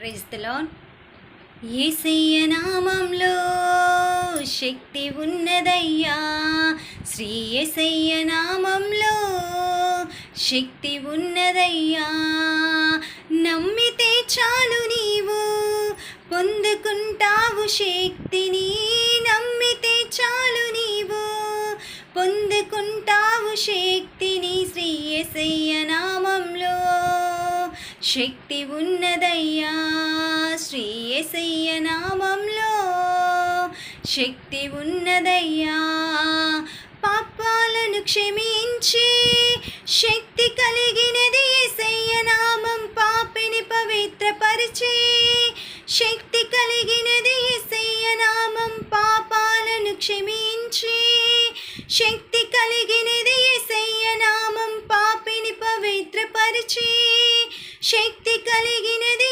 Praise the lord. యేసయ్య నామంలో శక్తి ఉన్నదయ్యా, శ్రీ యేసయ్య నామంలో శక్తి ఉన్నదయ్యా. నమ్మితే చాలు నీవు పొందుకుంటావు శక్తిని, నమ్మితే చాలు నీవు పొందుకుంటావు శక్తిని. శ్రీ యేసయ్య నామంలో శక్తి ఉన్నదయ్యా, శ్రీ యేసయ్య నామంలో శక్తి ఉన్నదయ్యా. పాపాలను క్షమించి శక్తి కలిగినది యేసయ్య నామం, పాపిని పవిత్రపరిచే శక్తి కలిగినది యేసయ్య నామం. పాపాలను క్షమించి శక్తి కలిగినది యేసయ్య నామం, పాపిని పవిత్రపరిచే శక్తి కలిగినది